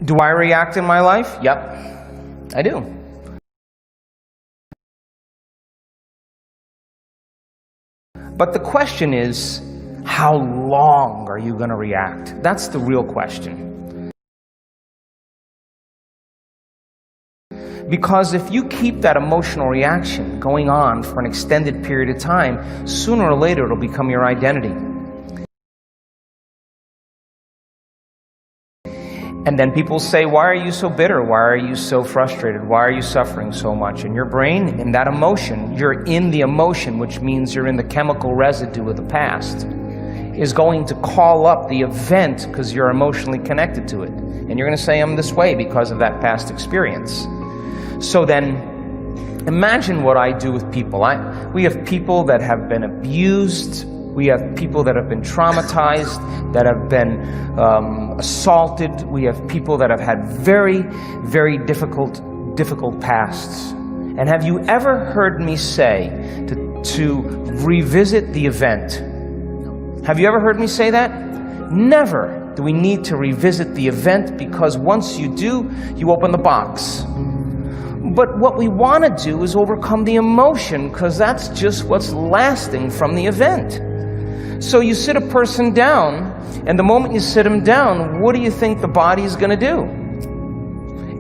Do I react in my life? Yep, I do. But the question is, how long are you going to react? That's the real question. Because if you keep that emotional reaction going on for an extended period of time, sooner or later it'll become your identity. And then people say, why are you so bitter? Why are you so frustrated? Why are you suffering so much? In your brain, in that emotion, you're in the emotion, which means you're in the chemical residue of the past, is going to call up the event because you're emotionally connected to it. And you're going to say, I'm this way because of that past experience. So then, imagine what I do with people. We have people that have been abused. We have people that have been traumatized, that have been assaulted. We have people that have had very, very difficult pasts. And have you ever heard me say to revisit the event? Have you ever heard me say that? Never do we need to revisit the event, because once you do, you open the box. But what we want to do is overcome the emotion, because that's just what's lasting from the event. So you sit a person down, and the moment you sit them down, what do you think the body is going to do?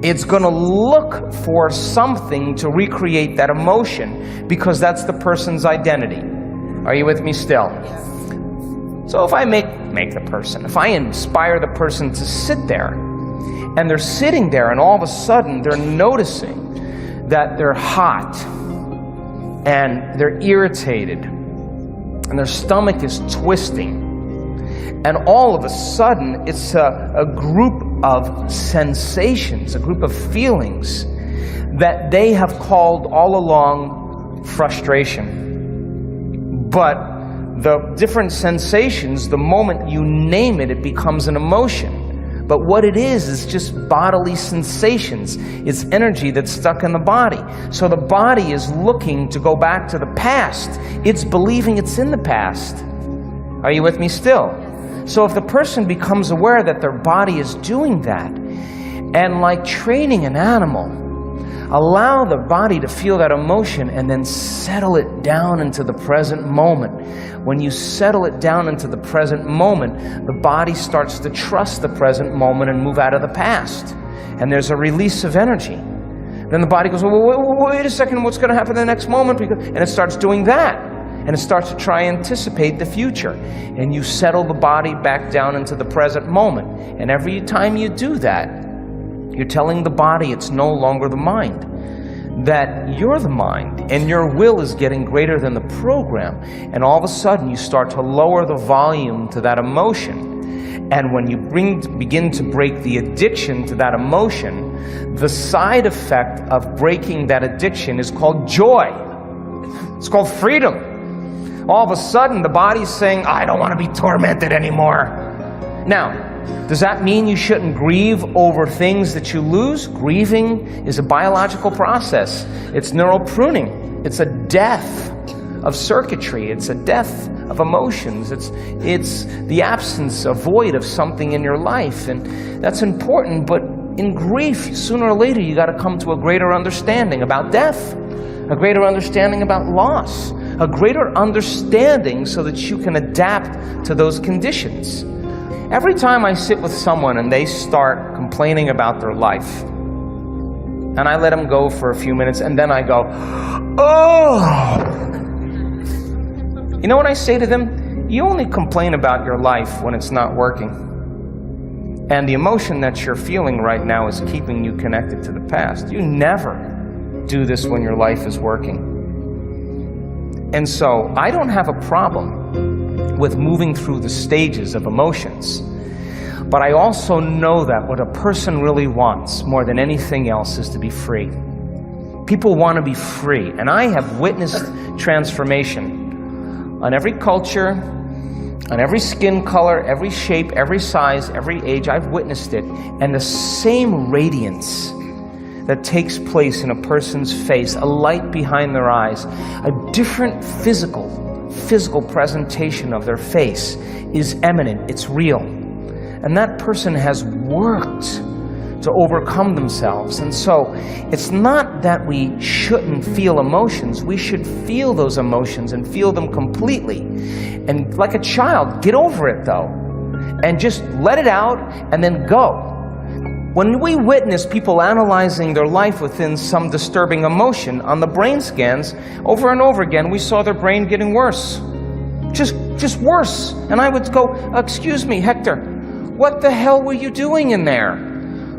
It's going to look for something to recreate that emotion, because that's the person's identity. Are you with me still? So if I if I inspire the person to sit there, and they're sitting there, and all of a sudden they're noticing that they're hot, and they're irritated, and their stomach is twisting, and all of a sudden it's a group of sensations, a group of feelings that they have called all along frustration. But the different sensations, the moment you name it, it becomes an emotion. But what it is just bodily sensations. It's energy that's stuck in the body. So the body is looking to go back to the past. It's believing it's in the past. Are you with me still? So if the person becomes aware that their body is doing that, and like training an animal, allow the body to feel that emotion and then settle it down into the present moment. When you settle it down into the present moment, the body starts to trust the present moment and move out of the past. And there's a release of energy. Then the body goes, well, wait a second, what's going to happen in the next moment? And it starts doing that. And it starts to try and anticipate the future. And you settle the body back down into the present moment. And every time you do that, you're telling the body it's no longer the mind, that you're the mind, and your will is getting greater than the program. And all of a sudden, you start to lower the volume to that emotion. And when you begin to break the addiction to that emotion, the side effect of breaking that addiction is called joy. It's called freedom. All of a sudden, the body's saying, I don't want to be tormented anymore. Now, does that mean you shouldn't grieve over things that you lose? Grieving is a biological process. It's neural pruning. It's a death of circuitry. It's a death of emotions. It's the absence, a void of something in your life. And that's important, but in grief, sooner or later, you got to come to a greater understanding about death, a greater understanding about loss, a greater understanding so that you can adapt to those conditions. Every time I sit with someone and they start complaining about their life, and I let them go for a few minutes, and then I go, oh! You know what I say to them? You only complain about your life when it's not working. And the emotion that you're feeling right now is keeping you connected to the past. You never do this when your life is working. And so I don't have a problem with moving through the stages of emotions. But I also know that what a person really wants more than anything else is to be free. People want to be free. And I have witnessed transformation on every culture, on every skin color, every shape, every size, every age. I've witnessed it. And the same radiance that takes place in a person's face, a light behind their eyes, a different physical presentation of their face is eminent, it's real. And that person has worked to overcome themselves. And so it's not that we shouldn't feel emotions. We should feel those emotions and feel them completely. And like a child, get over it though, and just let it out and then go. When we witness people analyzing their life within some disturbing emotion on the brain scans, over and over again, we saw their brain getting worse. Just worse. And I would go, excuse me, Hector, what the hell were you doing in there?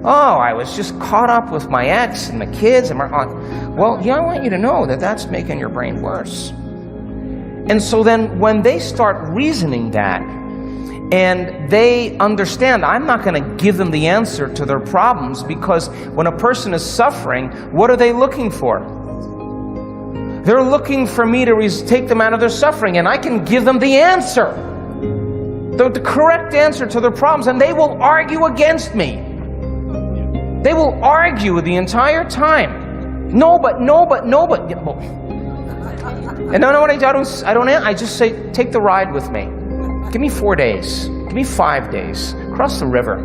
Oh, I was just caught up with my ex and the kids. And well, yeah, I want you to know that that's making your brain worse. And so then when they start reasoning that, and they understand, I'm not going to give them the answer to their problems, because when a person is suffering, what are they looking for? They're looking for me to take them out of their suffering, and I can give them the answer, the correct answer to their problems, and they will argue against me. They will argue the entire time. No, but. And I know what I don't. I just say, take the ride with me. Give me 4 days. Give me 5 days. Cross the river.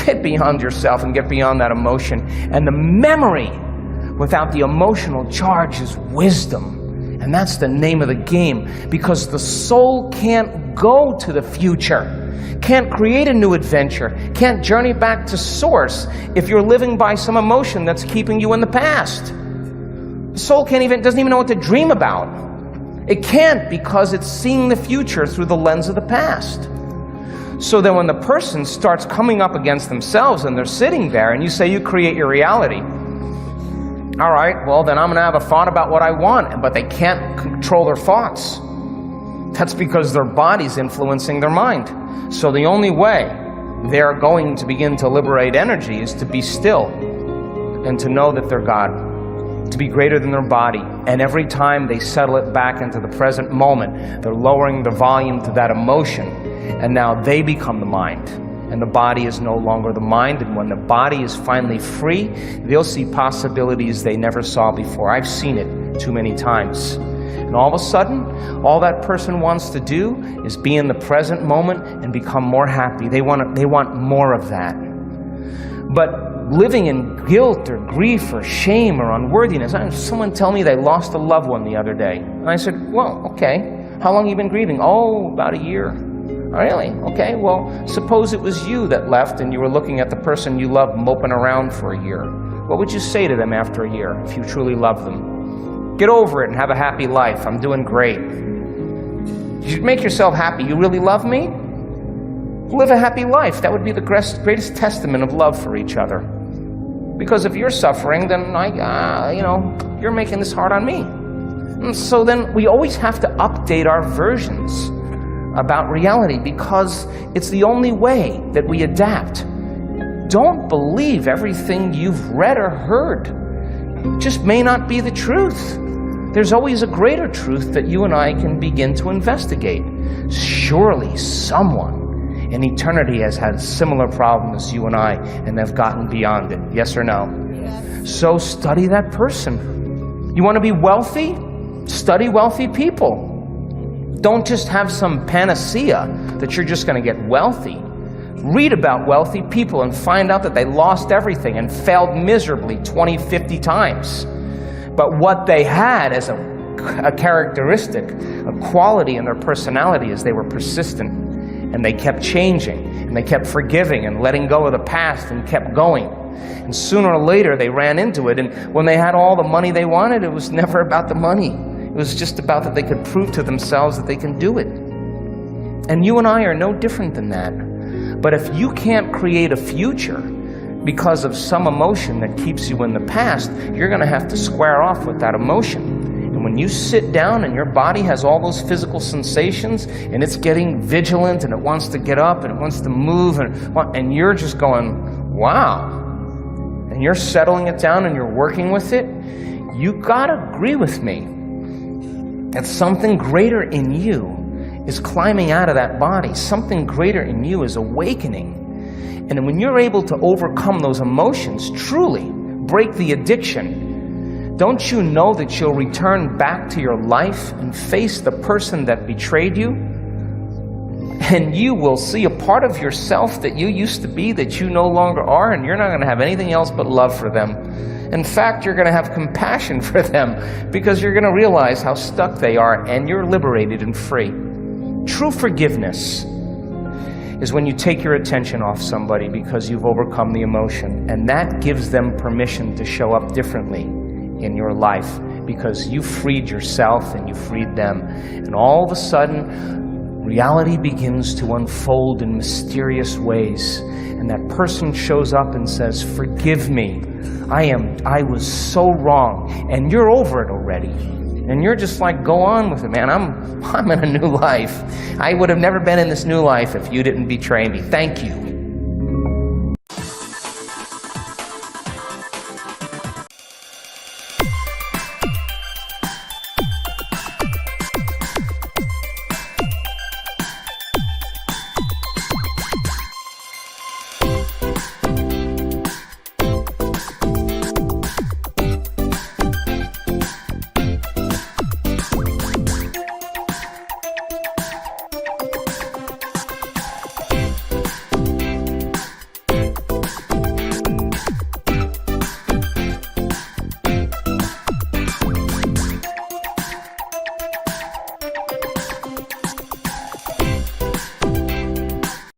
Get beyond yourself and get beyond that emotion. And the memory without the emotional charge is wisdom. And that's the name of the game, because the soul can't go to the future, can't create a new adventure, can't journey back to source if you're living by some emotion that's keeping you in the past. The soul doesn't even know what to dream about. It can't, because it's seeing the future through the lens of the past. So then when the person starts coming up against themselves and they're sitting there and you say you create your reality, all right, well then I'm going to have a thought about what I want, but they can't control their thoughts. That's because their body's influencing their mind. So the only way they're going to begin to liberate energy is to be still and to know that they're God, to be greater than their body. And every time they settle it back into the present moment, they're lowering the volume to that emotion, and now they become the mind. And the body is no longer the mind, and when the body is finally free, they'll see possibilities they never saw before. I've seen it too many times. And all of a sudden, all that person wants to do is be in the present moment and become more happy. They want more of that. But living in guilt or grief or shame or unworthiness, I had someone tell me they lost a loved one the other day. And I said, well, okay, how long have you been grieving? Oh, about a year. Really? Okay, well, suppose it was you that left and you were looking at the person you loved moping around for a year. What would you say to them after a year if you truly love them? Get over it and have a happy life. I'm doing great. You should make yourself happy. You really love me? Live a happy life. That would be the greatest testament of love for each other. Because if you're suffering, then you're making this hard on me. And so then we always have to update our versions about reality, because it's the only way that we adapt. Don't believe everything you've read or heard. It just may not be the truth. There's always a greater truth that you and I can begin to investigate. Surely someone in eternity has had a similar problem as you and I, and they've gotten beyond it. Yes or no? Yes. So study that person. You want to be wealthy? Study wealthy people. Don't just have some panacea that you're just going to get wealthy. Read about wealthy people and find out that they lost everything and failed miserably 20, 50 times. But what they had as a characteristic, a quality in their personality, is they were persistent, and they kept changing, and they kept forgiving and letting go of the past and kept going. And sooner or later they ran into it, and when they had all the money they wanted, it was never about the money. It was just about that they could prove to themselves that they can do it. And you and I are no different than that. But if you can't create a future because of some emotion that keeps you in the past, you're going to have to square off with that emotion. And when you sit down and your body has all those physical sensations and it's getting vigilant and it wants to get up and it wants to move and you're just going, wow. And you're settling it down and you're working with it, you got to agree with me that something greater in you is climbing out of that body. Something greater in you is awakening. And when you're able to overcome those emotions, truly break the addiction, don't you know that you'll return back to your life and face the person that betrayed you? and you will see a part of yourself that you used to be that you no longer are, and you're not going to have anything else but love for them. In fact, you're going to have compassion for them because you're going to realize how stuck they are, and you're liberated and free. True forgiveness is when you take your attention off somebody because you've overcome the emotion, and that gives them permission to show up differently in your life because you freed yourself and you freed them. And all of a sudden, reality begins to unfold in mysterious ways, and that person shows up and says, "Forgive me. I was so wrong," and you're over it already. And you're just like, go on with it, man. I'm in a new life. I would have never been in this new life if you didn't betray me. Thank you.